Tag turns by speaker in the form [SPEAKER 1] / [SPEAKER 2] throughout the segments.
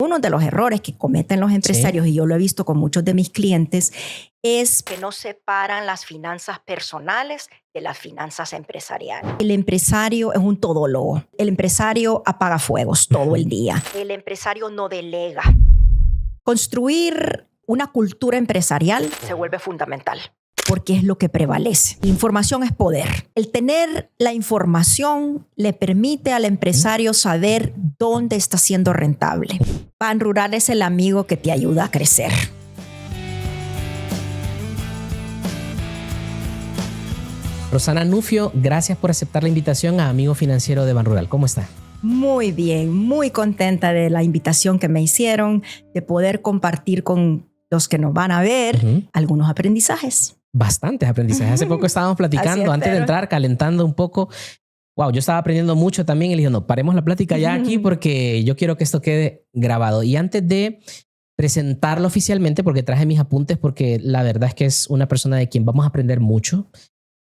[SPEAKER 1] Uno de los errores que cometen los empresarios, y yo lo he visto con muchos de mis clientes, es que no separan las finanzas personales de las finanzas empresariales. El empresario es un todólogo. El empresario apaga fuegos todo el día. El empresario no delega. Construir una cultura empresarial se vuelve fundamental, porque es lo que prevalece. La información es poder. El tener la información le permite al empresario saber dónde está siendo rentable. Ban Rural es el amigo que te ayuda a crecer.
[SPEAKER 2] Rosana Nufio, gracias por aceptar la invitación a Amigo Financiero de Ban Rural. ¿Cómo está?
[SPEAKER 1] Muy bien, muy contenta de la invitación que me hicieron, de poder compartir con los que nos van a ver algunos aprendizajes.
[SPEAKER 2] Bastantes aprendizajes. Hace poco estábamos platicando, antes de entrar, calentando un poco. Wow, yo estaba aprendiendo mucho también y le dije, no, paremos la plática ya aquí porque yo quiero que esto quede grabado. Y antes de presentarlo oficialmente, porque traje mis apuntes, porque la verdad es que es una persona de quien vamos a aprender mucho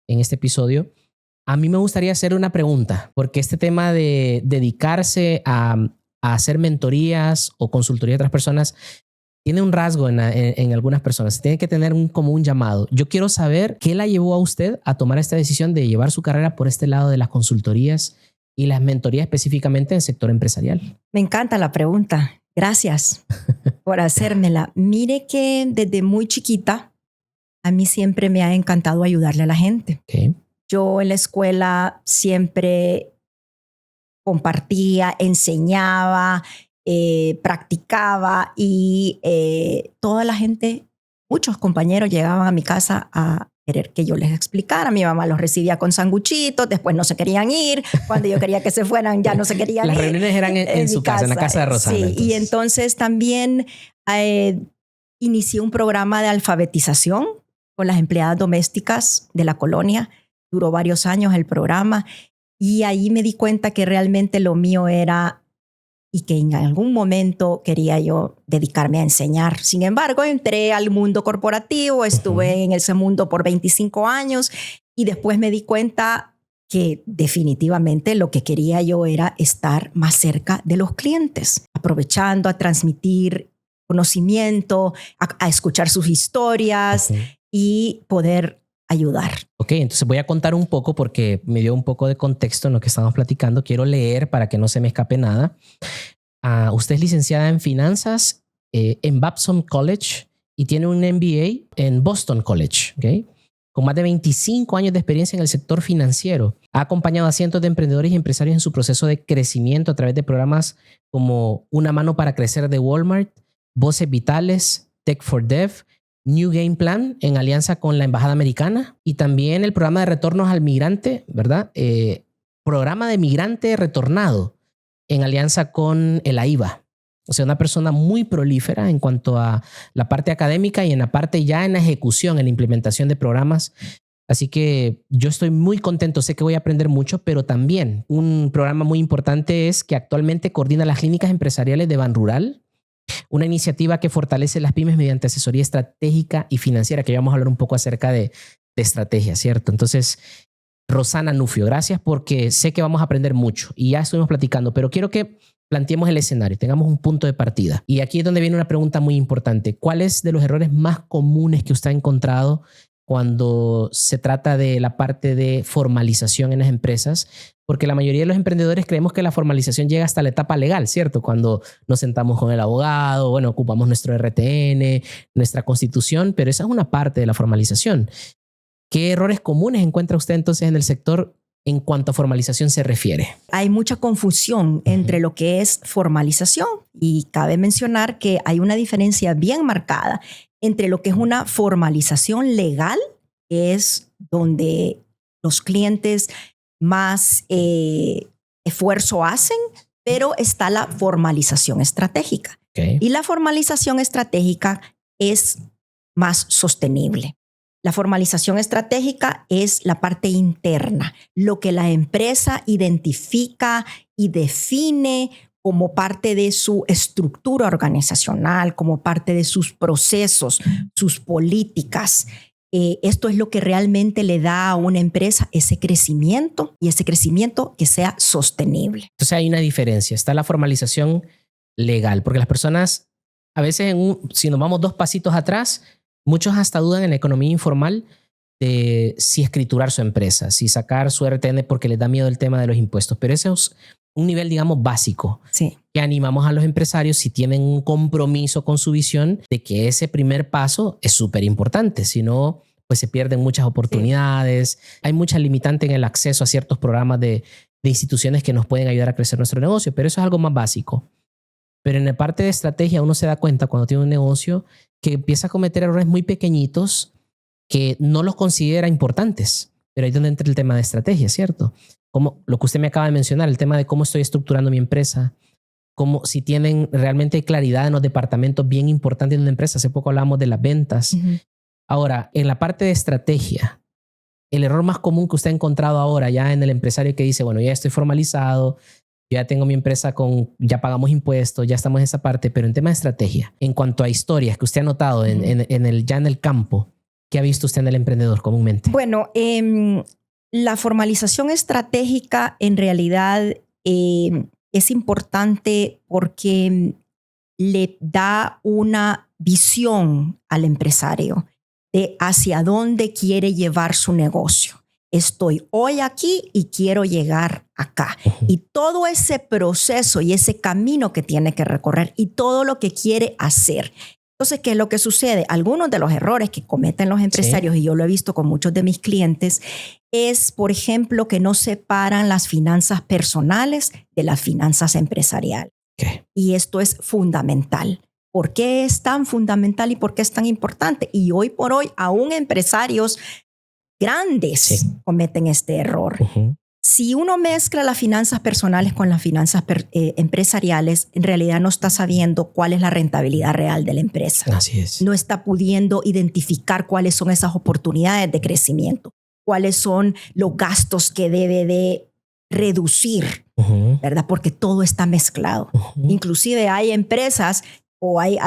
[SPEAKER 2] en este episodio, a mí me gustaría hacer una pregunta, porque este tema de dedicarse a hacer mentorías o consultoría de otras personas tiene un rasgo en algunas personas. Tiene que tener como un llamado. Yo quiero saber qué la llevó a usted a tomar esta decisión de llevar su carrera por este lado de las consultorías y las mentorías específicamente en el sector empresarial.
[SPEAKER 1] Me encanta la pregunta. Gracias por hacérmela. Mire que desde muy chiquita a mí siempre me ha encantado ayudarle a la gente.
[SPEAKER 2] Okay.
[SPEAKER 1] Yo en la escuela siempre compartía, enseñaba, practicaba y toda la gente, muchos compañeros llegaban a mi casa a querer que yo les explicara. Mi mamá los recibía con sanguchitos, después no se querían ir. Cuando yo quería que se fueran, ya no se querían ir.
[SPEAKER 2] Las reuniones eran en su casa, en la casa de Rosana.
[SPEAKER 1] Sí, entonces. Y entonces también inicié un programa de alfabetización con las empleadas domésticas de la colonia. Duró varios años el programa y ahí me di cuenta que realmente lo mío era y que en algún momento quería yo dedicarme a enseñar. Sin embargo, entré al mundo corporativo, estuve en ese mundo por 25 años y después me di cuenta que definitivamente lo que quería yo era estar más cerca de los clientes, aprovechando a transmitir conocimiento, a escuchar sus historias y poder ayudar.
[SPEAKER 2] Ok, entonces voy a contar un poco porque me dio un poco de contexto en lo que estamos platicando. Quiero leer para que no se me escape nada. Usted es licenciada en finanzas en Babson College y tiene un MBA en Boston College, ¿okay? Con más de 25 años de experiencia en el sector financiero. Ha acompañado a cientos de emprendedores y empresarios en su proceso de crecimiento a través de programas como Una Mano para Crecer de Walmart, Voces Vitales, Tech for Dev, New Game Plan en alianza con la Embajada Americana y también el programa de retornos al migrante, ¿verdad? Programa de migrante retornado en alianza con el AIBA. O sea, una persona muy prolífera en cuanto a la parte académica y en la parte ya en la ejecución, en la implementación de programas. Así que yo estoy muy contento, sé que voy a aprender mucho, pero también un programa muy importante es que actualmente coordina las clínicas empresariales de Ban Rural, una iniciativa que fortalece las pymes mediante asesoría estratégica y financiera, que ya vamos a hablar un poco acerca de estrategia, ¿cierto? Entonces, Rosana Nufio, gracias porque sé que vamos a aprender mucho y ya estuvimos platicando, pero quiero que planteemos el escenario, tengamos un punto de partida. Y aquí es donde viene una pregunta muy importante. ¿Cuáles de los errores más comunes que usted ha encontrado cuando se trata de la parte de formalización en las empresas? Porque la mayoría de los emprendedores creemos que la formalización llega hasta la etapa legal, ¿cierto? Cuando nos sentamos con el abogado, bueno, ocupamos nuestro RTN, nuestra constitución, pero esa es una parte de la formalización. ¿Qué errores comunes encuentra usted entonces en el sector en cuanto a formalización se refiere?
[SPEAKER 1] Hay mucha confusión entre lo que es formalización y cabe mencionar que hay una diferencia bien marcada entre lo que es una formalización legal, que es donde los clientes más esfuerzo hacen, pero está la formalización estratégica.
[SPEAKER 2] Okay.
[SPEAKER 1] Y la formalización estratégica es más sostenible. La formalización estratégica es la parte interna, lo que la empresa identifica y define como parte de su estructura organizacional, como parte de sus procesos, sus políticas. Esto es lo que realmente le da a una empresa ese crecimiento y ese crecimiento que sea sostenible.
[SPEAKER 2] Entonces hay una diferencia. Está la formalización legal, porque las personas a veces, si nos vamos 2 pasitos atrás, muchos hasta dudan en la economía informal de si escriturar su empresa, si sacar su RTN porque les da miedo el tema de los impuestos. Pero ese es un nivel, digamos, básico.
[SPEAKER 1] Sí.
[SPEAKER 2] Que animamos a los empresarios, si tienen un compromiso con su visión, de que ese primer paso es súper importante. Si no, pues se pierden muchas oportunidades. Sí. Hay mucha limitante en el acceso a ciertos programas de instituciones que nos pueden ayudar a crecer nuestro negocio, pero eso es algo más básico. Pero en la parte de estrategia uno se da cuenta cuando tiene un negocio que empieza a cometer errores muy pequeñitos que no los considera importantes. Pero ahí es donde entra el tema de estrategia, ¿cierto? Como lo que usted me acaba de mencionar, el tema de cómo estoy estructurando mi empresa, cómo si tienen realmente claridad en los departamentos bien importantes de una empresa. Hace poco hablamos de las ventas. Uh-huh. Ahora, en la parte de estrategia, el error más común que usted ha encontrado ahora ya en el empresario que dice, bueno, ya estoy formalizado, ya tengo mi empresa ya pagamos impuestos, ya estamos en esa parte, pero en tema de estrategia, en cuanto a historias que usted ha notado ya en el campo, ¿qué ha visto usted en el emprendedor comúnmente?
[SPEAKER 1] Bueno, la formalización estratégica en realidad es importante porque le da una visión al empresario de hacia dónde quiere llevar su negocio. Estoy hoy aquí y quiero llegar acá. Uh-huh. Y todo ese proceso y ese camino que tiene que recorrer y todo lo que quiere hacer. Entonces, ¿qué es lo que sucede? Algunos de los errores que cometen los empresarios, sí, y yo lo he visto con muchos de mis clientes, es, por ejemplo, que no separan las finanzas personales de las finanzas empresariales.
[SPEAKER 2] Okay.
[SPEAKER 1] Y esto es fundamental. ¿Por qué es tan fundamental y por qué es tan importante? Y hoy por hoy, aún empresarios grandes, sí, cometen este error. Uh-huh. Si uno mezcla las finanzas personales con las finanzas empresariales, en realidad no está sabiendo cuál es la rentabilidad real de la empresa.
[SPEAKER 2] Así es.
[SPEAKER 1] No está pudiendo identificar cuáles son esas oportunidades de crecimiento, cuáles son los gastos que debe de reducir, uh-huh, ¿verdad? Porque todo está mezclado. Uh-huh. Inclusive hay empresas o hay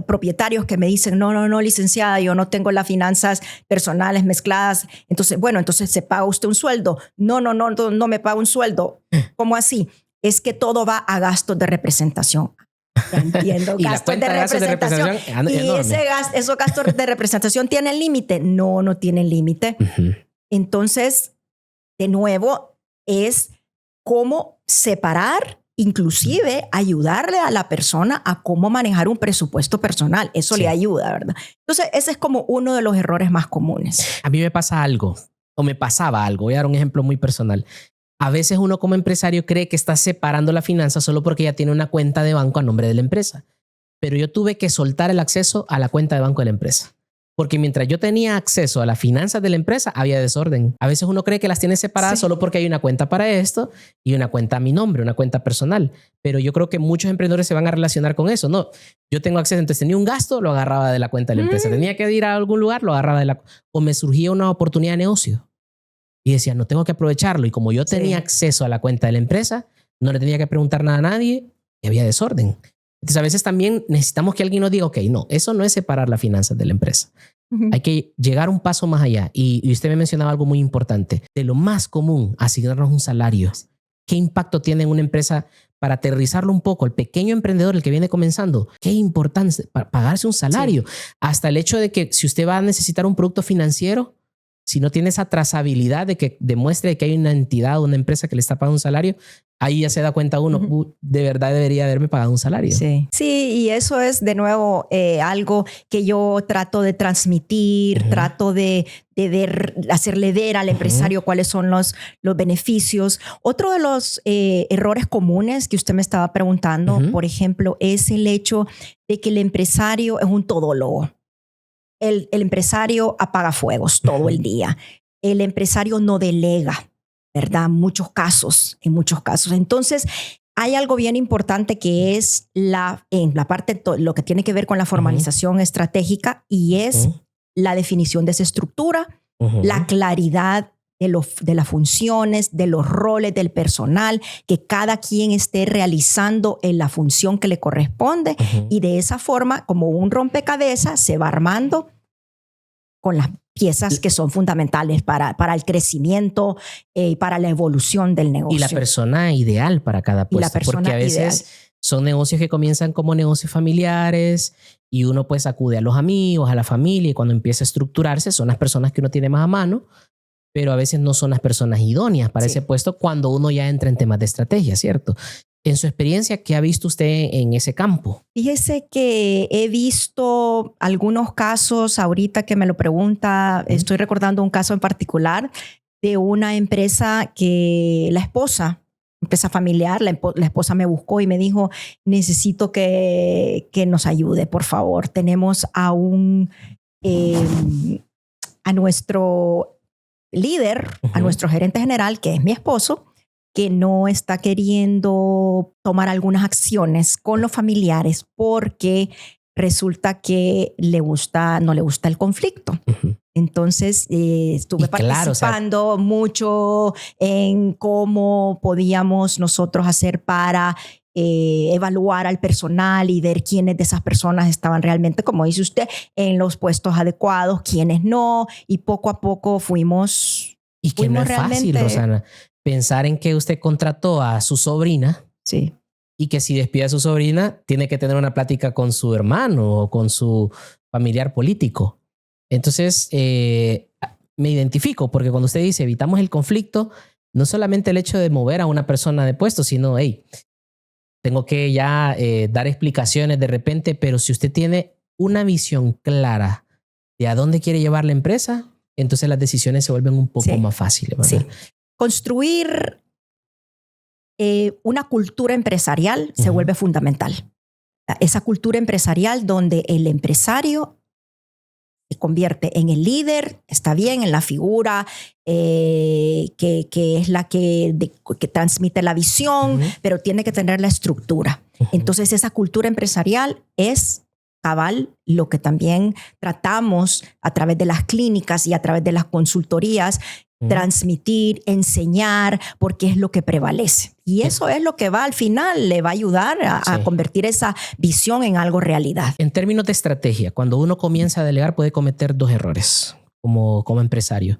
[SPEAKER 1] propietarios que me dicen, no, licenciada, yo no tengo las finanzas personales mezcladas. Entonces, bueno, entonces ¿se paga usted un sueldo? No me paga un sueldo. ¿Cómo así? Es que todo va a gastos de representación. Ya entiendo, gastos de representación. Y esos gastos de representación tienen límite. No tienen límite.
[SPEAKER 2] Uh-huh.
[SPEAKER 1] Entonces, de nuevo, es cómo separar, inclusive ayudarle a la persona a cómo manejar un presupuesto personal. Eso sí le ayuda, ¿verdad? Entonces, ese es como uno de los errores más comunes.
[SPEAKER 2] A mí me pasa algo, o me pasaba algo. Voy a dar un ejemplo muy personal. A veces uno como empresario cree que está separando la finanza solo porque ya tiene una cuenta de banco a nombre de la empresa. Pero yo tuve que soltar el acceso a la cuenta de banco de la empresa. Porque mientras yo tenía acceso a las finanzas de la empresa, había desorden. A veces uno cree que las tiene separadas, sí, solo porque hay una cuenta para esto y una cuenta a mi nombre, una cuenta personal. Pero yo creo que muchos emprendedores se van a relacionar con eso. No, yo tengo acceso, entonces tenía un gasto, lo agarraba de la cuenta de la empresa. Tenía que ir a algún lugar, lo agarraba o me surgía una oportunidad de negocio. Y decía, no, tengo que aprovecharlo. Y como yo tenía acceso a la cuenta de la empresa, no le tenía que preguntar nada a nadie y había desorden. Entonces, a veces también necesitamos que alguien nos diga, ok, no, eso no es separar las finanzas de la empresa. Uh-huh. Hay que llegar un paso más allá. Y usted me mencionaba algo muy importante. De lo más común, asignarnos un salario. ¿Qué impacto tiene en una empresa? Para aterrizarlo un poco, el pequeño emprendedor, el que viene comenzando, qué importante pagarse un salario. Sí. Hasta el hecho de que si usted va a necesitar un producto financiero, si no tiene esa trazabilidad de que demuestre que hay una entidad o una empresa que le está pagando un salario, ahí ya se da cuenta uno, uh-huh, de verdad debería haberme pagado un salario.
[SPEAKER 1] Sí, y eso es de nuevo algo que yo trato de transmitir, uh-huh, trato de hacerle ver al empresario, uh-huh, cuáles son los beneficios. Otro de los errores comunes que usted me estaba preguntando, uh-huh, por ejemplo, es el hecho de que el empresario es un todólogo. El empresario apaga fuegos todo el día. El empresario no delega, ¿verdad? En muchos casos. Entonces, hay algo bien importante que es en la parte, lo que tiene que ver con la formalización, uh-huh, estratégica, y es, uh-huh, la definición de esa estructura, uh-huh, la claridad de las funciones, de los roles del personal, que cada quien esté realizando en la función que le corresponde, uh-huh, y de esa forma, como un rompecabezas, se va armando con las piezas que son fundamentales para el crecimiento y para la evolución del negocio.
[SPEAKER 2] Y la persona ideal para cada puesto. Porque a veces Son negocios que comienzan como negocios familiares y uno pues acude a los amigos, a la familia, y cuando empieza a estructurarse son las personas que uno tiene más a mano, pero a veces no son las personas idóneas para ese puesto cuando uno ya entra en temas de estrategia, ¿cierto? En su experiencia, ¿qué ha visto usted en ese campo?
[SPEAKER 1] Fíjese que he visto algunos casos, ahorita que me lo pregunta, estoy recordando un caso en particular de una empresa que la empresa familiar, la esposa me buscó y me dijo, necesito que nos ayude, por favor. Tenemos a nuestro líder, a nuestro gerente general, que es mi esposo, que no está queriendo tomar algunas acciones con los familiares porque resulta que no le gusta el conflicto. Entonces estuve participando mucho en cómo podíamos nosotros hacer para evaluar al personal y ver quiénes de esas personas estaban realmente, como dice usted, en los puestos adecuados, quiénes no, y poco a poco fuimos...
[SPEAKER 2] Y que no es fácil, Rosana, pensar en que usted contrató a su sobrina.
[SPEAKER 1] Sí.
[SPEAKER 2] Y que si despide a su sobrina, tiene que tener una plática con su hermano o con su familiar político. Entonces, me identifico, porque cuando usted dice evitamos el conflicto, no solamente el hecho de mover a una persona de puesto, sino, hey, tengo que ya dar explicaciones de repente, pero si usted tiene una visión clara de a dónde quiere llevar la empresa, entonces las decisiones se vuelven un poco más fáciles, ¿verdad?
[SPEAKER 1] Sí. Construir una cultura empresarial se vuelve fundamental. Esa cultura empresarial donde el empresario se convierte en el líder, está bien, en la figura que es la que transmite la visión, pero tiene que tener la estructura. Entonces esa cultura empresarial es cabal lo que también tratamos a través de las clínicas y a través de las consultorías, transmitir, enseñar, porque es lo que prevalece. Y eso es lo que va al final, le va a ayudar a convertir esa visión en algo realidad.
[SPEAKER 2] En términos de estrategia, cuando uno comienza a delegar puede cometer dos errores como empresario.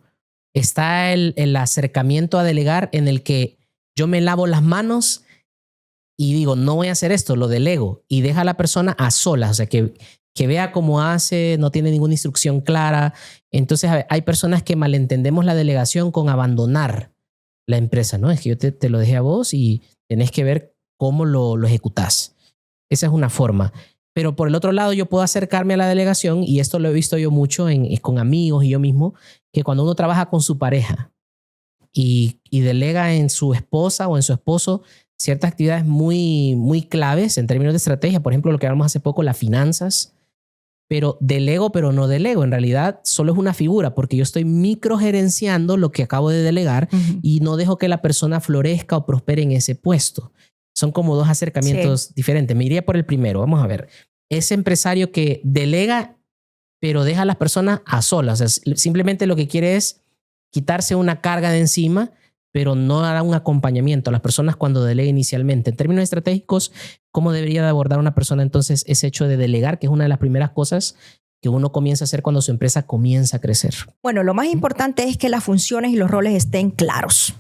[SPEAKER 2] Está el acercamiento a delegar en el que yo me lavo las manos y digo, no voy a hacer esto, lo delego y deja a la persona a solas, o sea, que vea cómo hace, no tiene ninguna instrucción clara. Entonces hay personas que malentendemos la delegación con abandonar la empresa, ¿no? Es que yo te lo dejé a vos y tenés que ver cómo lo ejecutás. Esa es una forma. Pero por el otro lado, yo puedo acercarme a la delegación, y esto lo he visto yo mucho con amigos y yo mismo, que cuando uno trabaja con su pareja y delega en su esposa o en su esposo ciertas actividades muy, muy claves en términos de estrategia, por ejemplo, lo que hablamos hace poco, las finanzas, pero delego, pero no delego. En realidad solo es una figura porque yo estoy microgerenciando lo que acabo de delegar y no dejo que la persona florezca o prospere en ese puesto. Son como dos acercamientos diferentes. Me iría por el primero. Vamos a ver. Ese empresario que delega, pero deja a las personas a solas. O sea, simplemente lo que quiere es quitarse una carga de encima, pero no da un acompañamiento a las personas cuando delega inicialmente. En términos estratégicos, ¿cómo debería de abordar una persona entonces ese hecho de delegar, que es una de las primeras cosas que uno comienza a hacer cuando su empresa comienza a crecer?
[SPEAKER 1] Bueno, lo más importante es que las funciones y los roles estén claros.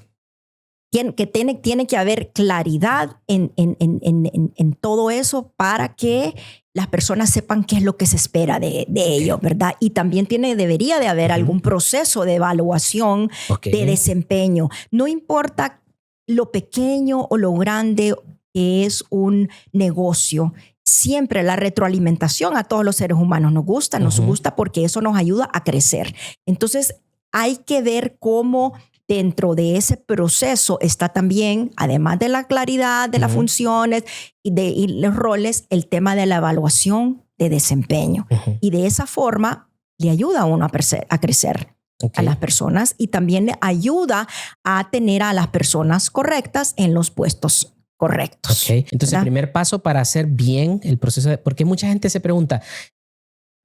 [SPEAKER 1] Tiene que haber claridad en todo eso para que las personas sepan qué es lo que se espera de ellos, ¿verdad? Y también debería de haber algún proceso de evaluación de desempeño. No importa lo pequeño o lo grande que es un negocio, siempre la retroalimentación a todos los seres humanos nos gusta porque eso nos ayuda a crecer. Entonces hay que ver cómo dentro de ese proceso está también, además de la claridad de las funciones y los roles, el tema de la evaluación de desempeño. Y de esa forma le ayuda a uno a crecer a las personas, y también le ayuda a tener a las personas correctas en los puestos correctos.
[SPEAKER 2] Entonces, el primer paso para hacer bien el proceso, porque mucha gente se pregunta,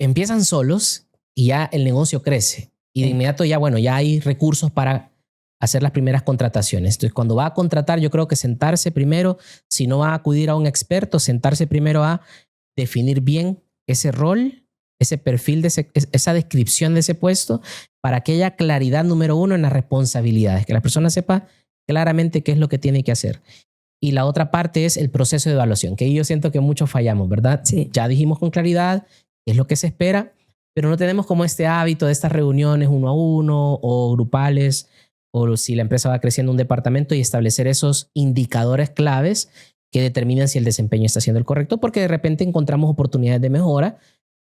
[SPEAKER 2] empiezan solos y ya el negocio crece. Y de inmediato ya hay recursos para hacer las primeras contrataciones. Entonces, cuando va a contratar, yo creo que sentarse primero, si no va a acudir a un experto, sentarse primero a definir bien ese rol, ese perfil, esa descripción de ese puesto, para que haya claridad número uno en las responsabilidades, que la persona sepa claramente qué es lo que tiene que hacer. Y la otra parte es el proceso de evaluación, que ahí yo siento que muchos fallamos, ¿verdad?
[SPEAKER 1] Sí.
[SPEAKER 2] Ya dijimos con claridad qué es lo que se espera, pero no tenemos como este hábito de estas reuniones 1 a 1 o grupales, o si la empresa va creciendo un departamento, y establecer esos indicadores claves que determinan si el desempeño está siendo el correcto, porque de repente encontramos oportunidades de mejora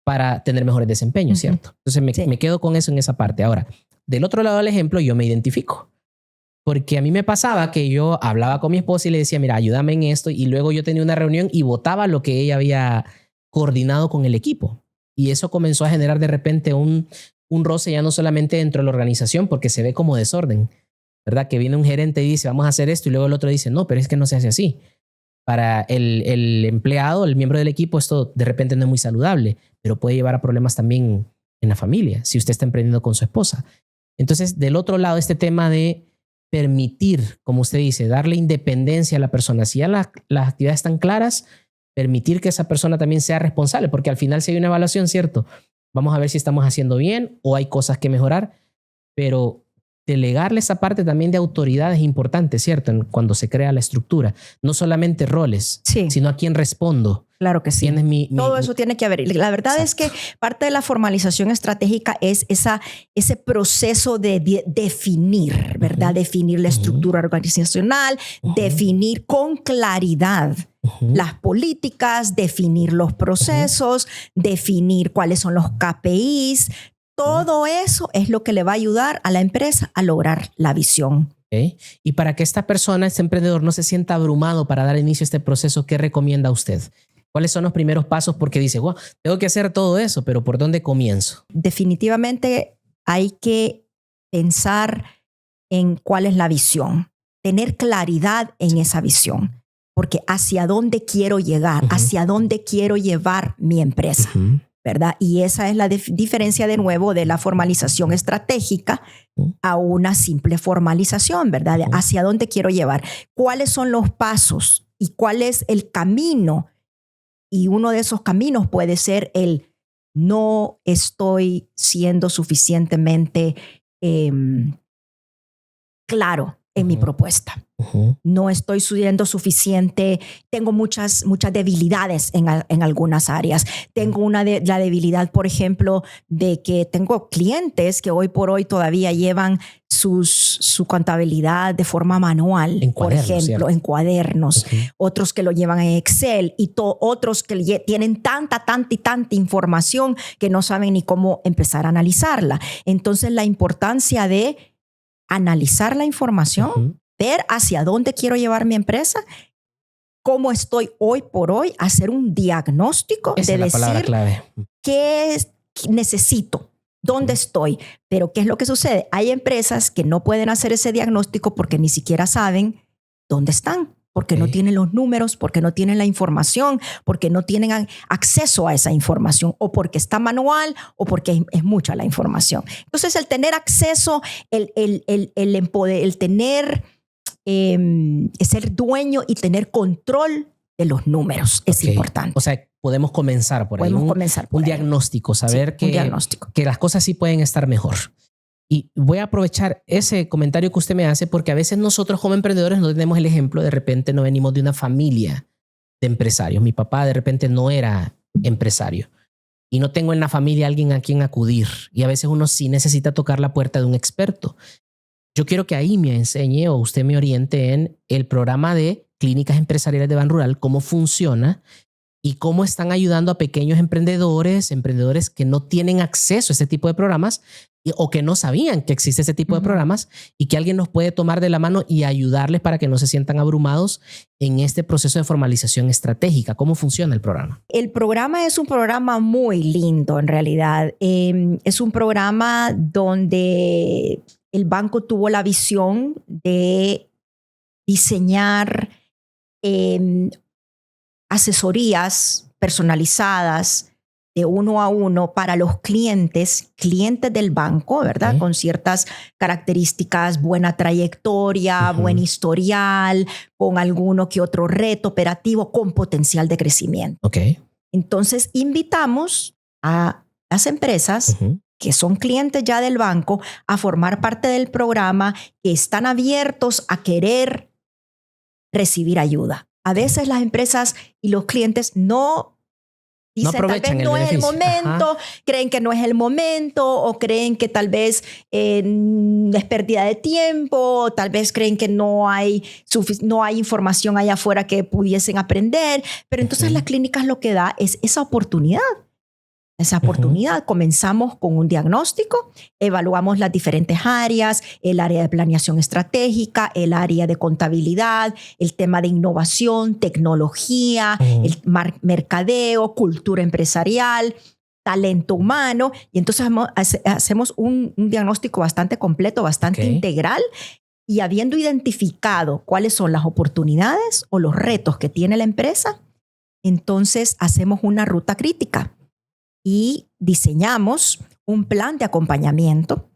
[SPEAKER 2] para tener mejores desempeños, ¿cierto? Entonces me quedo con eso en esa parte. Ahora, del otro lado del ejemplo, yo me identifico. Porque a mí me pasaba que yo hablaba con mi esposa y le decía, mira, ayúdame en esto. Y luego yo tenía una reunión y votaba lo que ella había coordinado con el equipo. Y eso comenzó a generar de repente un roce ya no solamente dentro de la organización, porque se ve como desorden, ¿verdad? Que viene un gerente y dice, vamos a hacer esto. Y luego el otro dice, no, pero es que no se hace así. Para el empleado, el miembro del equipo, esto de repente no es muy saludable, pero puede llevar a problemas también en la familia, si usted está emprendiendo con su esposa. Entonces, del otro lado, este tema de permitir, como usted dice, darle independencia a la persona. Si ya las actividades están claras, permitir que esa persona también sea responsable, porque al final si hay una evaluación, ¿cierto? Vamos a ver si estamos haciendo bien o hay cosas que mejorar, pero delegarle esa parte también de autoridad es importante, ¿cierto? Cuando se crea la estructura. No solamente roles,
[SPEAKER 1] Sí.
[SPEAKER 2] sino a quién respondo.
[SPEAKER 1] Claro que sí. Todo eso tiene que haber. La verdad es que parte de la formalización estratégica es ese proceso de definir, ¿verdad? Definir la estructura organizacional, definir con claridad las políticas, definir los procesos, definir cuáles son los KPIs. Todo eso es lo que le va a ayudar a la empresa a lograr la visión.
[SPEAKER 2] Okay. Y para que esta persona, este emprendedor, no se sienta abrumado para dar inicio a este proceso, ¿qué recomienda usted? ¿Cuáles son los primeros pasos? Porque dice, wow, tengo que hacer todo eso, pero ¿por dónde comienzo?
[SPEAKER 1] Definitivamente hay que pensar en cuál es la visión, tener claridad en esa visión, porque hacia dónde quiero llegar, hacia dónde quiero llevar mi empresa, ¿verdad? Y esa es la diferencia de nuevo de la formalización estratégica a una simple formalización, ¿verdad? De hacia dónde quiero llevar, cuáles son los pasos y cuál es el camino. Y uno de esos caminos puede ser el no estoy siendo suficientemente claro en mi propuesta. No estoy siendo suficiente. Tengo muchas en algunas áreas. Tengo la debilidad, por ejemplo, de que tengo clientes que hoy por hoy todavía llevan su contabilidad de forma manual, por ejemplo, ¿cierto? En cuadernos. Otros que lo llevan en Excel y otros que tienen tanta información que no saben ni cómo empezar a analizarla. Entonces, la importancia de analizar la información, ver hacia dónde quiero llevar mi empresa, cómo estoy hoy por hoy, hacer un diagnóstico de decir qué necesito, dónde estoy. Pero ¿qué es lo que sucede? Hay empresas que no pueden hacer ese diagnóstico porque ni siquiera saben dónde están, porque no tienen los números, porque no tienen la información, porque no tienen acceso a esa información, o porque está manual, o porque es mucha la información. Entonces, el tener acceso, el tener, ser dueño y tener control de los números es importante.
[SPEAKER 2] O sea, podemos comenzar por ahí. Un diagnóstico, saber que las cosas sí pueden estar mejor. Y voy a aprovechar ese comentario que usted me hace, porque a veces nosotros como emprendedores no tenemos el ejemplo. De repente no venimos de una familia de empresarios. Mi papá de repente no era empresario y no tengo en la familia alguien a quien acudir. Y a veces uno sí necesita tocar la puerta de un experto. Yo quiero que ahí me enseñe o usted me oriente en el programa de Clínicas Empresariales de Banrural, cómo funciona y cómo están ayudando a pequeños emprendedores que no tienen acceso a ese tipo de programas o que no sabían que existe ese tipo de programas, y que alguien nos puede tomar de la mano y ayudarles para que no se sientan abrumados en este proceso de formalización estratégica. ¿Cómo funciona el programa?
[SPEAKER 1] El programa es un programa muy lindo, en realidad. Es un programa donde el banco tuvo la visión de diseñar asesorías personalizadas de 1 a 1 para los clientes del banco, ¿verdad? Con ciertas características, buena trayectoria, buen historial, con alguno que otro reto operativo, con potencial de crecimiento. Entonces, invitamos a las empresas que son clientes ya del banco a formar parte del programa, que están abiertos a querer recibir ayuda. A veces las empresas y los clientes no dicen, tal vez no es el momento, creen que no es el momento, o creen que tal vez es pérdida de tiempo, o tal vez creen que no hay información allá afuera que pudiesen aprender. Pero entonces las clínicas lo que da es esa oportunidad. Comenzamos con un diagnóstico, evaluamos las diferentes áreas, el área de planeación estratégica, el área de contabilidad, el tema de innovación, tecnología, el mercadeo, cultura empresarial, talento humano. Y entonces hacemos un diagnóstico bastante completo, bastante integral. Y habiendo identificado cuáles son las oportunidades o los retos que tiene la empresa, entonces hacemos una ruta crítica. Y diseñamos un plan de acompañamiento,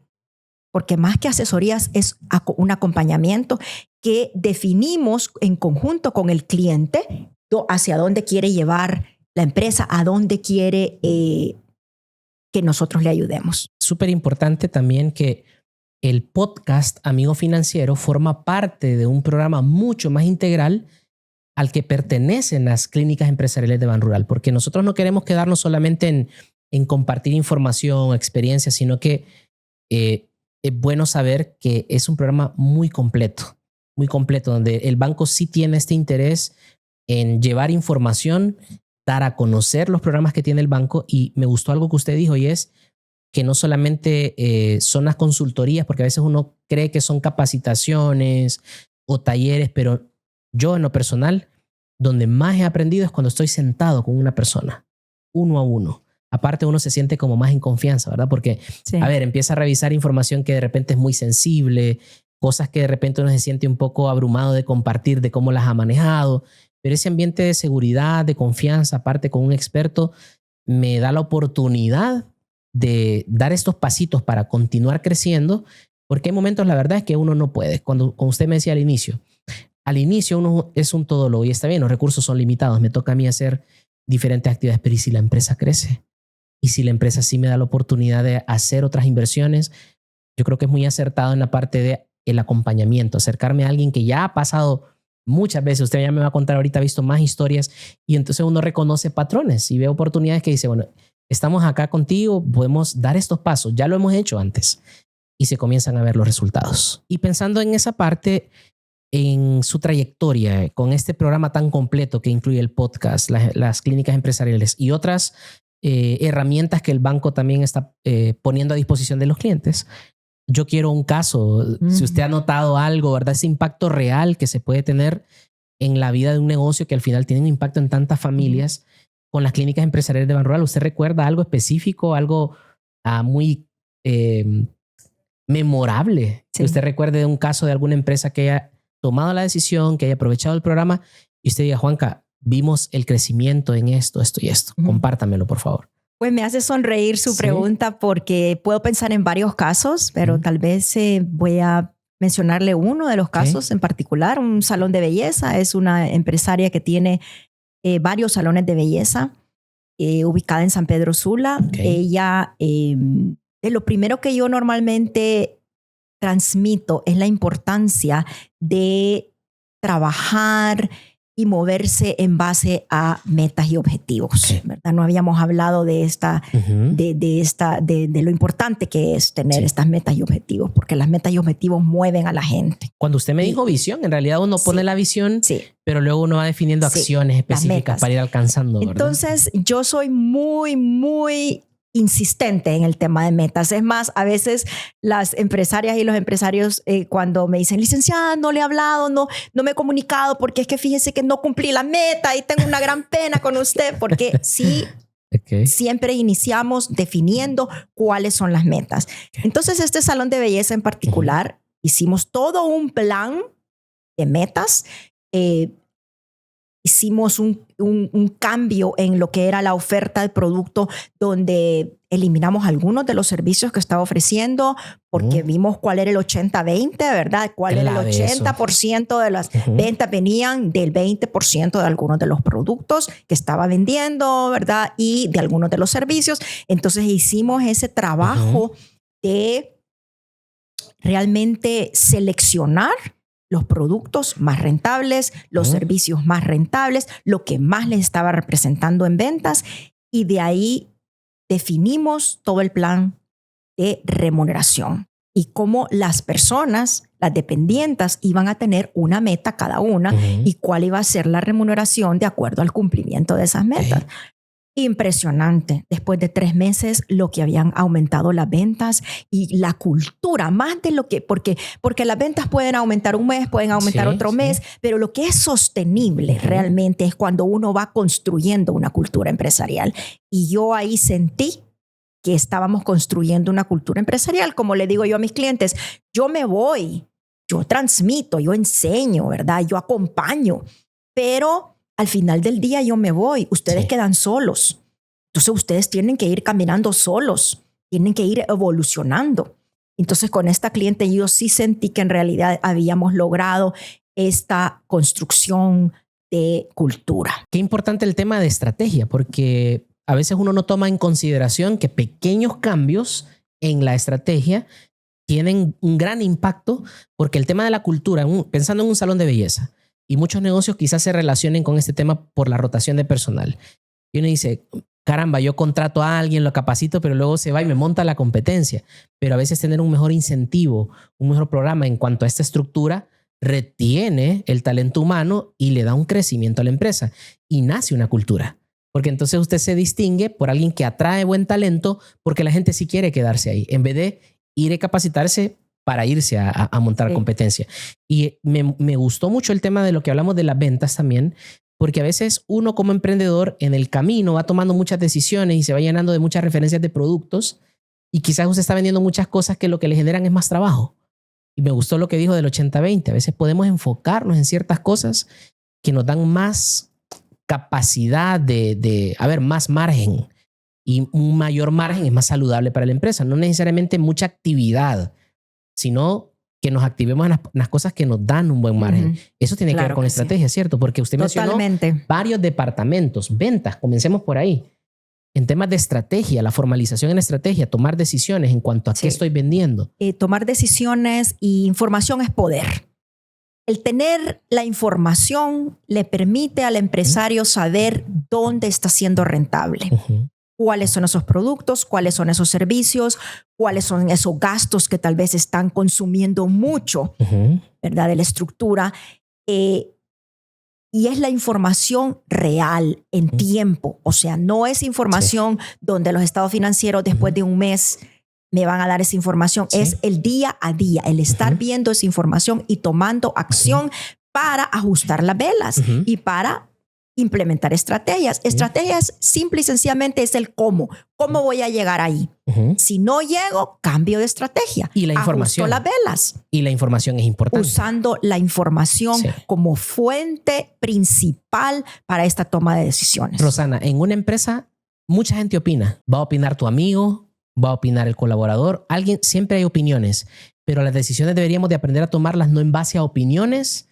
[SPEAKER 1] porque más que asesorías es un acompañamiento que definimos en conjunto con el cliente hacia dónde quiere llevar la empresa, a dónde quiere que nosotros le ayudemos.
[SPEAKER 2] Súper importante también que el podcast Amigo Financiero forma parte de un programa mucho más integral al que pertenecen las clínicas empresariales de Banrural, porque nosotros no queremos quedarnos solamente en compartir información o experiencias, sino que es bueno saber que es un programa muy completo, donde el banco sí tiene este interés en llevar información, dar a conocer los programas que tiene el banco. Y me gustó algo que usted dijo, y es que no solamente son las consultorías, porque a veces uno cree que son capacitaciones o talleres, pero yo en lo personal, donde más he aprendido es cuando estoy sentado con una persona, uno a uno. Aparte uno se siente como más en confianza, ¿verdad? Porque, a ver, empieza a revisar información que de repente es muy sensible, cosas que de repente uno se siente un poco abrumado de compartir, de cómo las ha manejado. Pero ese ambiente de seguridad, de confianza, aparte con un experto, me da la oportunidad de dar estos pasitos para continuar creciendo, porque hay momentos, la verdad es que uno no puede. Como usted me decía al inicio uno es un todólogo y está bien, los recursos son limitados, me toca a mí hacer diferentes actividades, pero ¿y si la empresa crece? ¿Y si la empresa sí me da la oportunidad de hacer otras inversiones? Yo creo que es muy acertado en la parte del acompañamiento, acercarme a alguien que ya ha pasado muchas veces. Usted ya me va a contar ahorita, ha visto más historias, y entonces uno reconoce patrones y ve oportunidades que dice, bueno, estamos acá contigo, podemos dar estos pasos, ya lo hemos hecho antes, y se comienzan a ver los resultados. Y pensando en esa parte, en su trayectoria con este programa tan completo que incluye el podcast, las clínicas empresariales y otras herramientas que el banco también está poniendo a disposición de los clientes, yo quiero un caso, si usted ha notado algo, ¿verdad? Ese impacto real que se puede tener en la vida de un negocio que al final tiene un impacto en tantas familias con las clínicas empresariales de Banrural. ¿Usted recuerda algo específico, algo muy memorable? Sí. Que usted recuerde de un caso de alguna empresa que haya tomado la decisión, que haya aprovechado el programa y usted diga, Juanca, vimos el crecimiento en esto y esto. Compártamelo, por favor.
[SPEAKER 1] Pues me hace sonreír su pregunta, porque puedo pensar en varios casos, pero tal vez voy a mencionarle uno de los casos en particular. Un salón de belleza. Es una empresaria que tiene varios salones de belleza ubicada en San Pedro Sula. Ella, de lo primero que yo normalmente transmito es la importancia de trabajar y moverse en base a metas y objetivos, ¿verdad? No habíamos hablado de de lo importante que es tener estas metas y objetivos, porque las metas y objetivos mueven a la gente.
[SPEAKER 2] Cuando usted me dijo visión, en realidad uno pone la visión, pero luego uno va definiendo acciones específicas para ir alcanzando, ¿verdad?
[SPEAKER 1] Entonces, yo soy muy insistente en el tema de metas. Es más, a veces las empresarias y los empresarios cuando me dicen, licenciada, no le he hablado, no me he comunicado, porque es que fíjese que no cumplí la meta y tengo una gran pena con usted, porque siempre iniciamos definiendo cuáles son las metas. Entonces, este salón de belleza en particular, hicimos todo un plan de metas. Hicimos un cambio en lo que era la oferta de producto, donde eliminamos algunos de los servicios que estaba ofreciendo, porque vimos cuál era el 80-20, ¿verdad? Cuál era el 80% de las ventas venían del 20% de algunos de los productos que estaba vendiendo, ¿verdad? Y de algunos de los servicios. Entonces hicimos ese trabajo de realmente seleccionar los productos más rentables, los servicios más rentables, lo que más les estaba representando en ventas, y de ahí definimos todo el plan de remuneración y cómo las personas, las dependientes, iban a tener una meta cada una y cuál iba a ser la remuneración de acuerdo al cumplimiento de esas metas. Impresionante. Después de 3 meses, lo que habían aumentado las ventas y la cultura, más de lo que, porque las ventas pueden aumentar un mes, pueden aumentar otro mes, pero lo que es sostenible realmente es cuando uno va construyendo una cultura empresarial. Y yo ahí sentí que estábamos construyendo una cultura empresarial. Como le digo yo a mis clientes, yo me voy, yo transmito, yo enseño, ¿verdad? Yo acompaño, pero al final del día yo me voy, ustedes quedan solos. Entonces ustedes tienen que ir caminando solos, tienen que ir evolucionando. Entonces con esta cliente yo sí sentí que en realidad habíamos logrado esta construcción de cultura.
[SPEAKER 2] Qué importante el tema de estrategia, porque a veces uno no toma en consideración que pequeños cambios en la estrategia tienen un gran impacto, porque el tema de la cultura, pensando en un salón de belleza, y muchos negocios quizás se relacionen con este tema por la rotación de personal. Y uno dice, caramba, yo contrato a alguien, lo capacito, pero luego se va y me monta la competencia. Pero a veces tener un mejor incentivo, un mejor programa en cuanto a esta estructura, retiene el talento humano y le da un crecimiento a la empresa. Y nace una cultura. Porque entonces usted se distingue por alguien que atrae buen talento, porque la gente sí quiere quedarse ahí, en vez de ir a capacitarse para irse a montar competencia. Y me gustó mucho el tema de lo que hablamos de las ventas también, porque a veces uno como emprendedor en el camino va tomando muchas decisiones y se va llenando de muchas referencias de productos, y quizás usted está vendiendo muchas cosas que lo que le generan es más trabajo. Y me gustó lo que dijo del 80-20. A veces podemos enfocarnos en ciertas cosas que nos dan más capacidad de más margen, y un mayor margen es más saludable para la empresa. No necesariamente mucha actividad, sino que nos activemos en las cosas que nos dan un buen margen. Eso tiene que ver con estrategia, ¿cierto? Porque usted mencionó varios departamentos, ventas, comencemos por ahí. En temas de estrategia, la formalización en estrategia, tomar decisiones en cuanto a qué estoy vendiendo.
[SPEAKER 1] Tomar decisiones y información es poder. El tener la información le permite al empresario saber dónde está siendo rentable. Cuáles son esos productos, cuáles son esos servicios, cuáles son esos gastos que tal vez están consumiendo mucho, ¿verdad? De la estructura. Y es la información real en tiempo. O sea, no es información donde los estados financieros después de un mes me van a dar esa información. Es el día a día, el estar viendo esa información y tomando acción para ajustar las velas y para implementar estrategias. Estrategias simple y sencillamente es el cómo. ¿Cómo voy a llegar ahí? Si no llego, cambio de estrategia.
[SPEAKER 2] Y la información.
[SPEAKER 1] Ajusto las velas.
[SPEAKER 2] Y la información es importante.
[SPEAKER 1] Usando la información como fuente principal para esta toma de decisiones.
[SPEAKER 2] Rosana, en una empresa mucha gente opina. Va a opinar tu amigo, va a opinar el colaborador. Alguien, siempre hay opiniones, pero las decisiones deberíamos de aprender a tomarlas no en base a opiniones,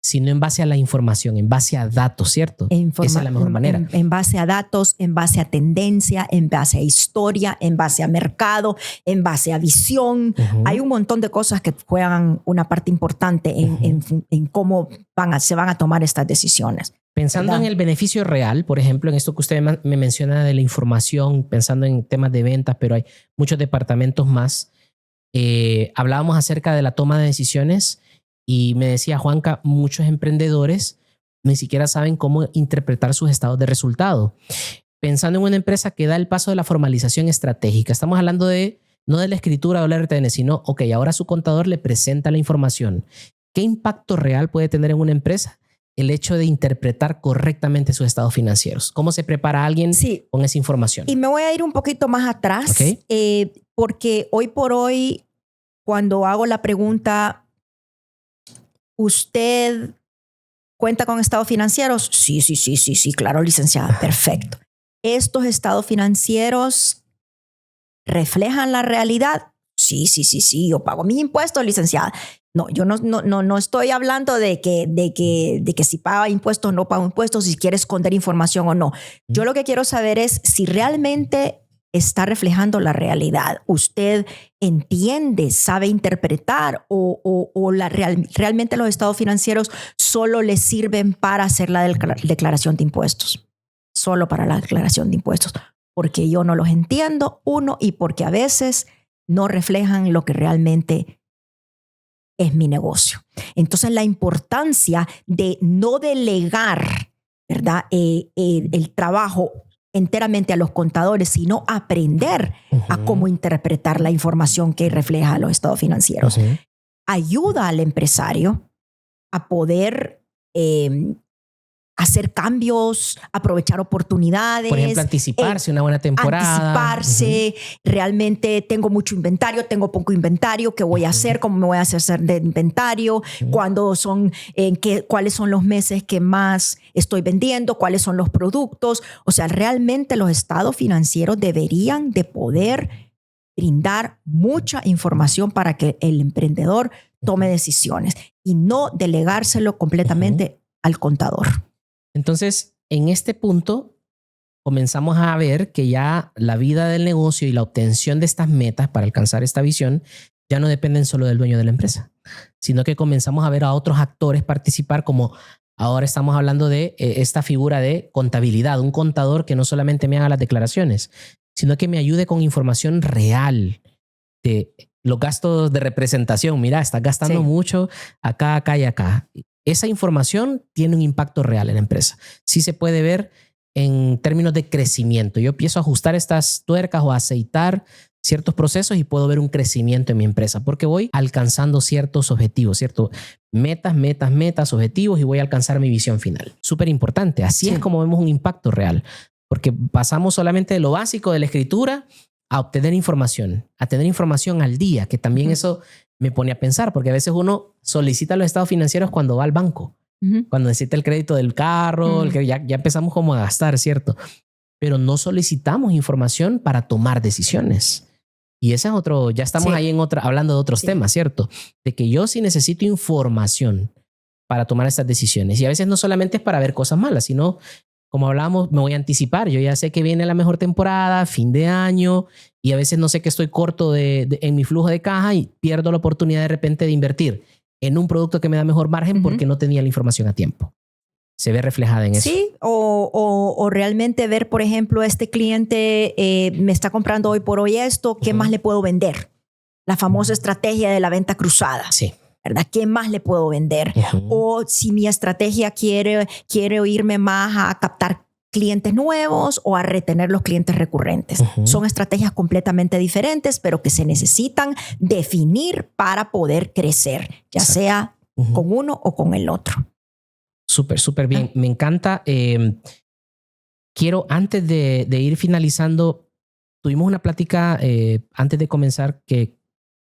[SPEAKER 2] sino en base a la información, en base a datos, ¿cierto? Esa es la mejor manera.
[SPEAKER 1] En base a datos, en base a tendencia, en base a historia, en base a mercado, en base a visión. Hay un montón de cosas que juegan una parte importante en cómo se van a tomar estas decisiones.
[SPEAKER 2] Pensando en el beneficio real, por ejemplo, en esto que usted me menciona de la información, pensando en temas de ventas, pero hay muchos departamentos más. Hablábamos acerca de la toma de decisiones. Y me decía Juanca, muchos emprendedores ni siquiera saben cómo interpretar sus estados de resultado. Pensando en una empresa que da el paso de la formalización estratégica, estamos hablando no de la escritura o la RTN, sino, ahora su contador le presenta la información. ¿Qué impacto real puede tener en una empresa el hecho de interpretar correctamente sus estados financieros? ¿Cómo se prepara alguien con esa información?
[SPEAKER 1] Y me voy a ir un poquito más atrás, porque hoy por hoy, cuando hago la pregunta, ¿usted cuenta con estados financieros? Sí, claro, licenciada. Perfecto. ¿Estos estados financieros reflejan la realidad? Sí, yo pago mis impuestos, licenciada. No, yo no estoy hablando de que si paga impuestos o no paga impuestos, si quiere esconder información o no. Yo lo que quiero saber es si realmente está reflejando la realidad. Usted entiende, sabe interpretar o realmente los estados financieros solo le sirven para hacer la declaración de impuestos. Solo para la declaración de impuestos. Porque yo no los entiendo, uno, y porque a veces no reflejan lo que realmente es mi negocio. Entonces, la importancia de no delegar, ¿verdad? El trabajo enteramente a los contadores, sino aprender a cómo interpretar la información que refleja los estados financieros. Ayuda al empresario a poder hacer cambios, aprovechar oportunidades.
[SPEAKER 2] Por ejemplo, anticiparse una buena temporada.
[SPEAKER 1] Anticiparse. Realmente tengo mucho inventario, tengo poco inventario. ¿Qué voy a hacer? ¿Cómo me voy a hacer de inventario? ¿Cuáles son los meses que más estoy vendiendo? ¿Cuáles son los productos? O sea, realmente los estados financieros deberían de poder brindar mucha información para que el emprendedor tome decisiones y no delegárselo completamente al contador.
[SPEAKER 2] Entonces, en este punto, comenzamos a ver que ya la vida del negocio y la obtención de estas metas para alcanzar esta visión ya no dependen solo del dueño de la empresa, sino que comenzamos a ver a otros actores participar, como ahora estamos hablando de esta figura de contabilidad, un contador que no solamente me haga las declaraciones, sino que me ayude con información real de los gastos de representación. Mira, estás gastando mucho acá, acá y acá. Esa información tiene un impacto real en la empresa. Sí se puede ver en términos de crecimiento. Yo empiezo a ajustar estas tuercas o a aceitar ciertos procesos y puedo ver un crecimiento en mi empresa porque voy alcanzando ciertos objetivos, ¿cierto? Metas, objetivos, y voy a alcanzar mi visión final. Súper importante. Así es como vemos un impacto real, porque pasamos solamente de lo básico de la escritura a obtener información, a tener información al día, que también eso me pone a pensar, porque a veces uno solicita los estados financieros cuando va al banco, cuando necesita el crédito del carro, ya empezamos como a gastar, ¿cierto? Pero no solicitamos información para tomar decisiones. Y ese es otro, ya estamos ahí hablando de otros temas, ¿cierto? De que yo sí necesito información para tomar estas decisiones. Y a veces no solamente es para ver cosas malas, sino, como hablábamos, me voy a anticipar. Yo ya sé que viene la mejor temporada, fin de año, y a veces no sé que estoy corto en mi flujo de caja y pierdo la oportunidad de repente de invertir en un producto que me da mejor margen porque no tenía la información a tiempo. Se ve reflejada en eso.
[SPEAKER 1] Sí, o realmente ver, por ejemplo, este cliente me está comprando hoy por hoy esto, ¿qué más le puedo vender? La famosa estrategia de la venta cruzada.
[SPEAKER 2] Sí.
[SPEAKER 1] ¿Verdad? ¿Qué más le puedo vender? O si mi estrategia quiere irme más a captar clientes nuevos o a retener los clientes recurrentes. Son estrategias completamente diferentes, pero que se necesitan definir para poder crecer, ya sea con uno o con el otro.
[SPEAKER 2] Súper bien. Me encanta. Quiero, antes de ir finalizando, tuvimos una plática antes de comenzar que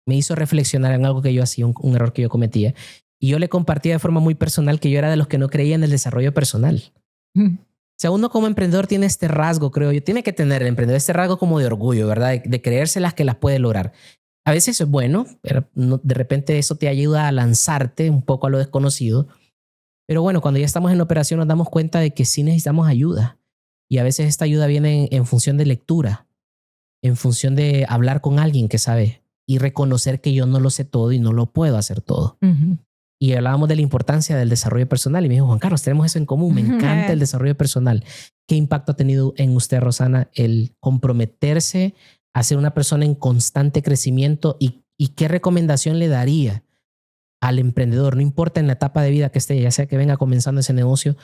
[SPEAKER 2] me hizo reflexionar en algo que yo hacía, un error que yo cometía. Y yo le compartía de forma muy personal que yo era de los que no creía en el desarrollo personal. O sea, uno como emprendedor tiene este rasgo, creo yo, tiene que tener el emprendedor este rasgo como de orgullo, ¿verdad? De creérselas que las puede lograr. A veces eso es bueno, pero de repente eso te ayuda a lanzarte un poco a lo desconocido. Pero bueno, cuando ya estamos en operación nos damos cuenta de que sí necesitamos ayuda. Y a veces esta ayuda viene en función de lectura, en función de hablar con alguien que sabe y reconocer que yo no lo sé todo y no lo puedo hacer todo. Y hablábamos de la importancia del desarrollo personal y me dijo, Juan Carlos, tenemos eso en común. Me encanta el desarrollo personal. ¿Qué impacto ha tenido en usted, Rosana, el comprometerse a ser una persona en constante crecimiento y qué recomendación le daría al emprendedor, no importa en la etapa de vida que esté, ya sea que venga comenzando ese negocio,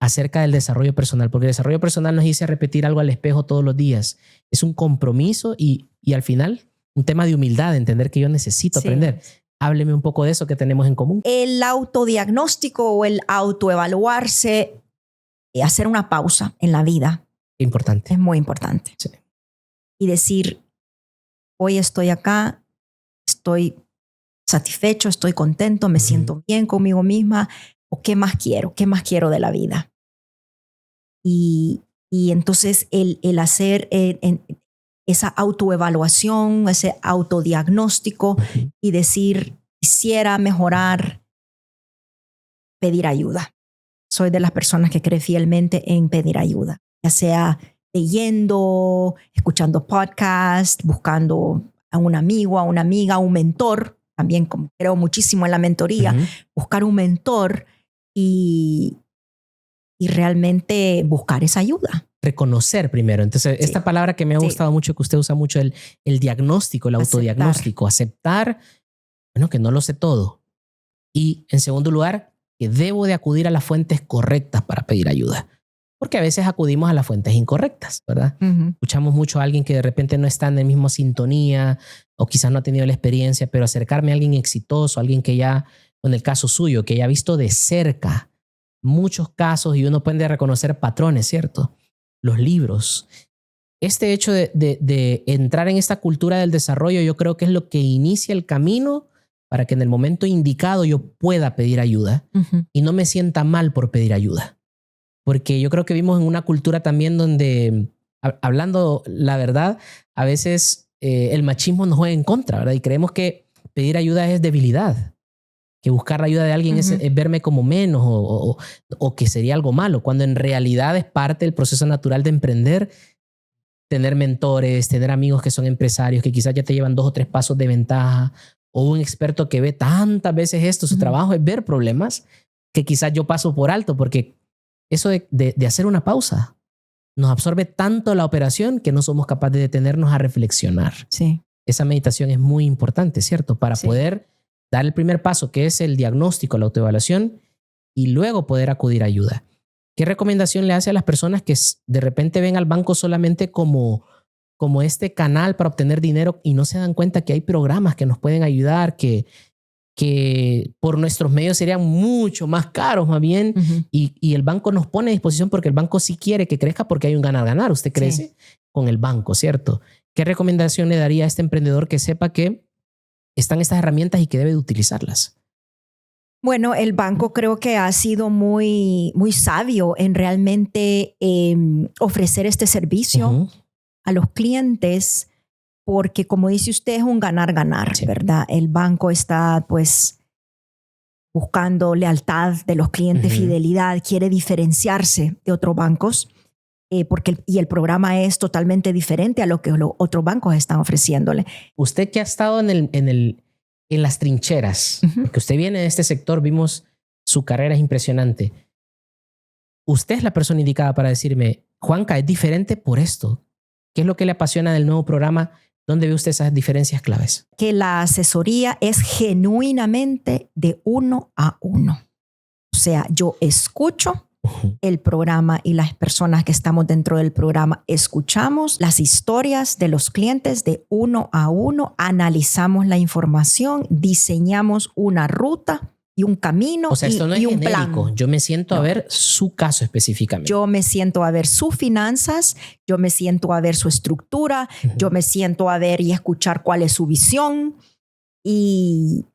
[SPEAKER 2] acerca del desarrollo personal? Porque el desarrollo personal nos dice repetir algo al espejo todos los días. Es un compromiso y al final un tema de humildad, de entender que yo necesito aprender. Hábleme un poco de eso que tenemos en común.
[SPEAKER 1] El autodiagnóstico o el autoevaluarse, hacer una pausa en la vida.
[SPEAKER 2] Importante.
[SPEAKER 1] Es muy importante.
[SPEAKER 2] Sí.
[SPEAKER 1] Y decir, hoy estoy acá, estoy satisfecho, estoy contento, me siento bien conmigo misma, o qué más quiero de la vida. Y entonces el hacer esa autoevaluación, ese autodiagnóstico y decir, quisiera mejorar, pedir ayuda. Soy de las personas que cree fielmente en pedir ayuda, ya sea leyendo, escuchando podcasts, buscando a un amigo, a una amiga, un mentor. También como creo muchísimo en la mentoría, buscar un mentor y realmente buscar esa ayuda.
[SPEAKER 2] Reconocer primero. Entonces, esta palabra que me ha gustado mucho, que usted usa mucho, el diagnóstico, el autodiagnóstico, aceptar, bueno, que no lo sé todo. Y en segundo lugar, que debo de acudir a las fuentes correctas para pedir ayuda. Porque a veces acudimos a las fuentes incorrectas, ¿verdad? Escuchamos mucho a alguien que de repente no está en la misma sintonía o quizás no ha tenido la experiencia, pero acercarme a alguien exitoso, alguien que ya, en el caso suyo, que ya ha visto de cerca muchos casos y uno puede reconocer patrones, ¿cierto? Los libros. Este hecho de entrar en esta cultura del desarrollo, yo creo que es lo que inicia el camino para que en el momento indicado yo pueda pedir ayuda y no me sienta mal por pedir ayuda. Porque yo creo que vivimos en una cultura también donde, hablando la verdad, a veces el machismo nos juega en contra, ¿verdad? Y creemos que pedir ayuda es debilidad, que buscar la ayuda de alguien es verme como menos o que sería algo malo, cuando en realidad es parte del proceso natural de emprender, tener mentores, tener amigos que son empresarios, que quizás ya te llevan 2 o 3 pasos de ventaja, o un experto que ve tantas veces esto, su trabajo es ver problemas que quizás yo paso por alto, porque eso de hacer una pausa nos absorbe tanto la operación que no somos capaces de detenernos a reflexionar.
[SPEAKER 1] Sí.
[SPEAKER 2] Esa meditación es muy importante, ¿cierto? Para poder dar el primer paso, que es el diagnóstico, la autoevaluación, y luego poder acudir a ayuda. ¿Qué recomendación le hace a las personas que de repente ven al banco solamente como este canal para obtener dinero y no se dan cuenta que hay programas que nos pueden ayudar, que por nuestros medios serían mucho más caros más bien, y el banco nos pone a disposición porque el banco sí quiere que crezca porque hay un ganar-ganar? Usted crece con el banco, ¿cierto? ¿Qué recomendación le daría a este emprendedor que sepa que están estas herramientas y que debe de utilizarlas?
[SPEAKER 1] Bueno, el banco creo que ha sido muy, muy sabio en realmente ofrecer este servicio a los clientes, porque como dice usted, es un ganar-ganar, ¿verdad? El banco está pues buscando lealtad de los clientes, fidelidad, quiere diferenciarse de otros bancos, y el programa es totalmente diferente a lo que los otros bancos están ofreciéndole.
[SPEAKER 2] Usted que ha estado en las trincheras, porque usted viene de este sector, vimos su carrera, es impresionante. Usted es la persona indicada para decirme, Juanca, es diferente por esto. ¿Qué es lo que le apasiona del nuevo programa? ¿Dónde ve usted esas diferencias claves?
[SPEAKER 1] Que la asesoría es genuinamente de 1 a 1. O sea, yo escucho el programa y las personas que estamos dentro del programa escuchamos las historias de los clientes de 1 a 1, analizamos la información, diseñamos una ruta y un camino,
[SPEAKER 2] o sea, esto no es
[SPEAKER 1] un
[SPEAKER 2] genérico.
[SPEAKER 1] plan.
[SPEAKER 2] Yo me siento a ver su caso específicamente.
[SPEAKER 1] Yo me siento a ver sus finanzas, yo me siento a ver su estructura, yo me siento a ver y escuchar cuál es su visión, y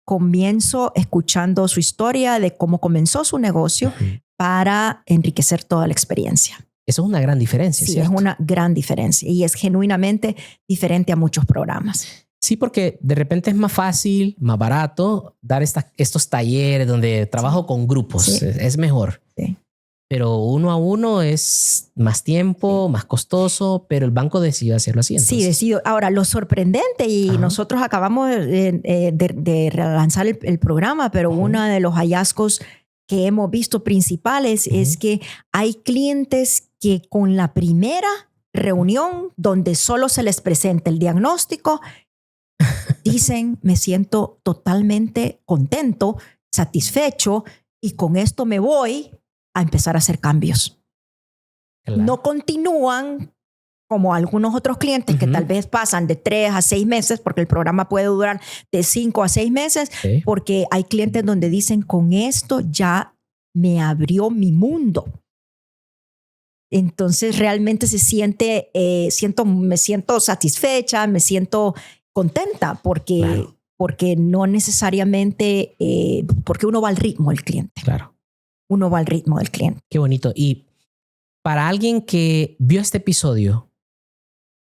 [SPEAKER 1] comienzo escuchando su historia de cómo comenzó su negocio para enriquecer toda la experiencia.
[SPEAKER 2] Eso es una gran diferencia,
[SPEAKER 1] sí,
[SPEAKER 2] ¿cierto?
[SPEAKER 1] Es una gran diferencia y es genuinamente diferente a muchos programas.
[SPEAKER 2] Sí, porque de repente es más fácil, más barato dar estos talleres donde trabajo con grupos. Sí. Es mejor.
[SPEAKER 1] Sí.
[SPEAKER 2] Pero 1 a 1 es más tiempo, más costoso, pero el banco decidió hacerlo así. Entonces.
[SPEAKER 1] Sí, decidió. Ahora, lo sorprendente, y nosotros acabamos de relanzar el programa, pero uno de los hallazgos que hemos visto principales es que hay clientes que con la primera reunión donde solo se les presenta el diagnóstico, dicen, me siento totalmente contento, satisfecho, y con esto me voy a empezar a hacer cambios. Claro. No continúan como algunos otros clientes que tal vez pasan de 3 a 6 meses, porque el programa puede durar de 5 a 6 meses, porque hay clientes donde dicen, con esto ya me abrió mi mundo. Entonces realmente se siente, me siento satisfecha, me siento contenta, porque no necesariamente, porque uno va al ritmo del cliente.
[SPEAKER 2] Claro.
[SPEAKER 1] Uno va al ritmo del cliente.
[SPEAKER 2] Qué bonito. Y para alguien que vio este episodio,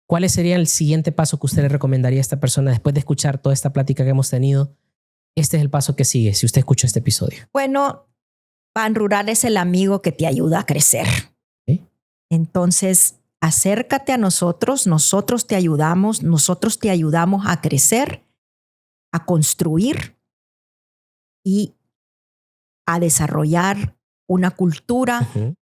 [SPEAKER 2] ¿cuál sería el siguiente paso que usted le recomendaría a esta persona después de escuchar toda esta plática que hemos tenido? Este es el paso que sigue si usted escuchó este episodio.
[SPEAKER 1] Bueno, Pan Rural es el amigo que te ayuda a crecer. ¿Sí? Entonces, acércate a nosotros te ayudamos a crecer, a construir y a desarrollar una cultura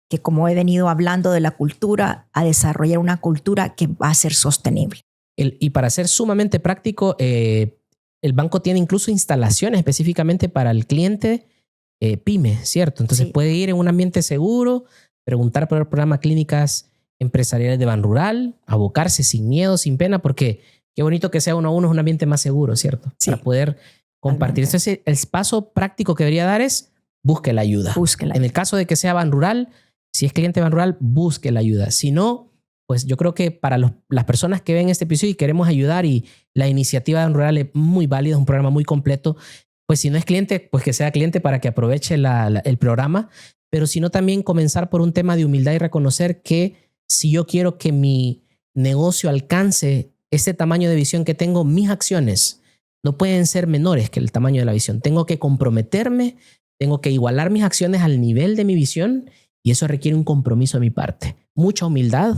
[SPEAKER 1] que, como he venido hablando de la cultura, a desarrollar una cultura que va a ser sostenible.
[SPEAKER 2] Y para ser sumamente práctico, el banco tiene incluso instalaciones específicamente para el cliente pyme, ¿cierto? Entonces puede ir en un ambiente seguro, preguntar por el programa Clínicas Empresariales de Banrural, abocarse sin miedo, sin pena, porque qué bonito que sea uno a uno, es un ambiente más seguro, ¿cierto?
[SPEAKER 1] Sí.
[SPEAKER 2] Para poder compartir. Entonces, el paso práctico que debería dar es busque la ayuda. En el caso de que sea Banrural, si es cliente Banrural, busque la ayuda. Si no, pues yo creo que para las personas que ven este episodio y queremos ayudar, y la iniciativa de Banrural es muy válida, es un programa muy completo, pues si no es cliente, pues que sea cliente para que aproveche el programa, pero si no, también comenzar por un tema de humildad y reconocer que si yo quiero que mi negocio alcance este tamaño de visión que tengo, mis acciones no pueden ser menores que el tamaño de la visión. Tengo que comprometerme, tengo que igualar mis acciones al nivel de mi visión, y eso requiere un compromiso de mi parte. Mucha humildad.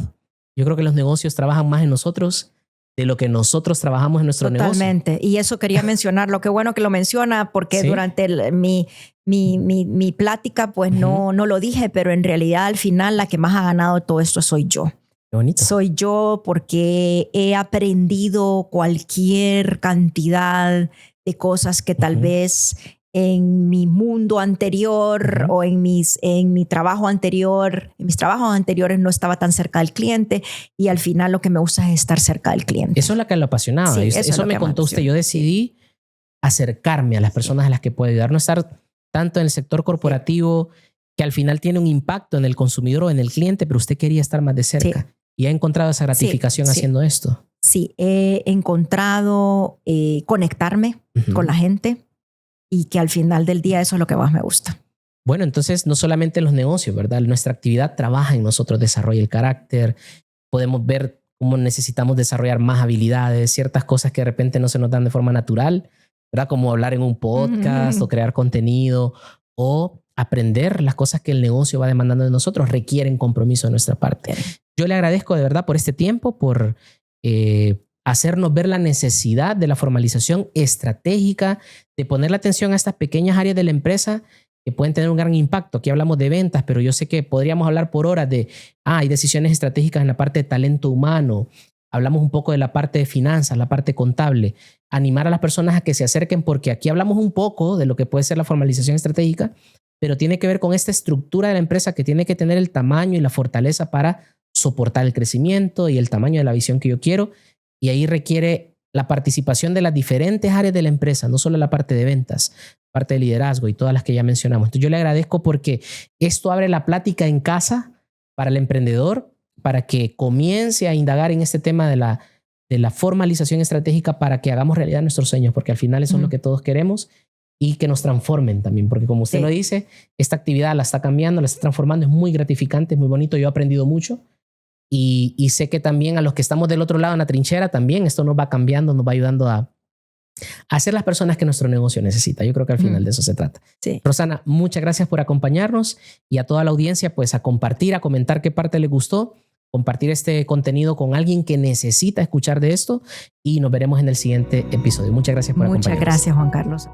[SPEAKER 2] Yo creo que los negocios trabajan más en nosotros de lo que nosotros trabajamos en nuestro negocio.
[SPEAKER 1] Totalmente. Y eso quería mencionarlo. Qué bueno que lo menciona, porque durante mi plática pues no lo dije, pero en realidad al final la que más ha ganado todo esto soy yo.
[SPEAKER 2] Qué bonito.
[SPEAKER 1] Soy yo, porque he aprendido cualquier cantidad de cosas que tal vez en mi mundo anterior o en mis trabajos anteriores no estaba tan cerca del cliente, y al final lo que me gusta es estar cerca del cliente.
[SPEAKER 2] Eso es lo que lo apasionaba.
[SPEAKER 1] Sí,
[SPEAKER 2] eso me contó usted. Yo decidí acercarme a las personas a las que puedo ayudar, no estar tanto en el sector corporativo, que al final tiene un impacto en el consumidor o en el cliente, pero usted quería estar más de cerca. Y ha encontrado esa gratificación haciendo esto.
[SPEAKER 1] Sí, he encontrado conectarme con la gente, y que al final del día eso es lo que más me gusta.
[SPEAKER 2] Bueno, entonces no solamente en los negocios, ¿verdad? Nuestra actividad trabaja en nosotros, desarrolla el carácter. Podemos ver cómo necesitamos desarrollar más habilidades, ciertas cosas que de repente no se nos dan de forma natural, ¿verdad? Como hablar en un podcast o crear contenido o aprender las cosas que el negocio va demandando de nosotros, requieren compromiso de nuestra parte. Yo le agradezco de verdad por este tiempo, por hacernos ver la necesidad de la formalización estratégica, de poner la atención a estas pequeñas áreas de la empresa que pueden tener un gran impacto. Aquí hablamos de ventas, pero yo sé que podríamos hablar por horas de, hay decisiones estratégicas en la parte de talento humano. Hablamos un poco de la parte de finanzas, la parte contable. Animar a las personas a que se acerquen, porque aquí hablamos un poco de lo que puede ser la formalización estratégica, pero tiene que ver con esta estructura de la empresa que tiene que tener el tamaño y la fortaleza para soportar el crecimiento y el tamaño de la visión que yo quiero. Y ahí requiere la participación de las diferentes áreas de la empresa, no solo la parte de ventas, parte de liderazgo y todas las que ya mencionamos. Entonces yo le agradezco, porque esto abre la plática en casa para el emprendedor, para que comience a indagar en este tema de la formalización estratégica, para que hagamos realidad nuestros sueños, porque al final eso es lo que todos queremos, y que nos transformen también, porque como usted lo dice, esta actividad la está cambiando, la está transformando, es muy gratificante, es muy bonito, yo he aprendido mucho. Y sé que también a los que estamos del otro lado en la trinchera, también esto nos va cambiando, nos va ayudando a ser las personas que nuestro negocio necesita. Yo creo que al final de eso se trata. Sí. Rosana, muchas gracias por acompañarnos, y a toda la audiencia, pues a compartir, a comentar qué parte les gustó, compartir este contenido con alguien que necesita escuchar de esto, y nos veremos en el siguiente episodio. Muchas gracias por acompañarnos.
[SPEAKER 1] Muchas gracias, Juan Carlos.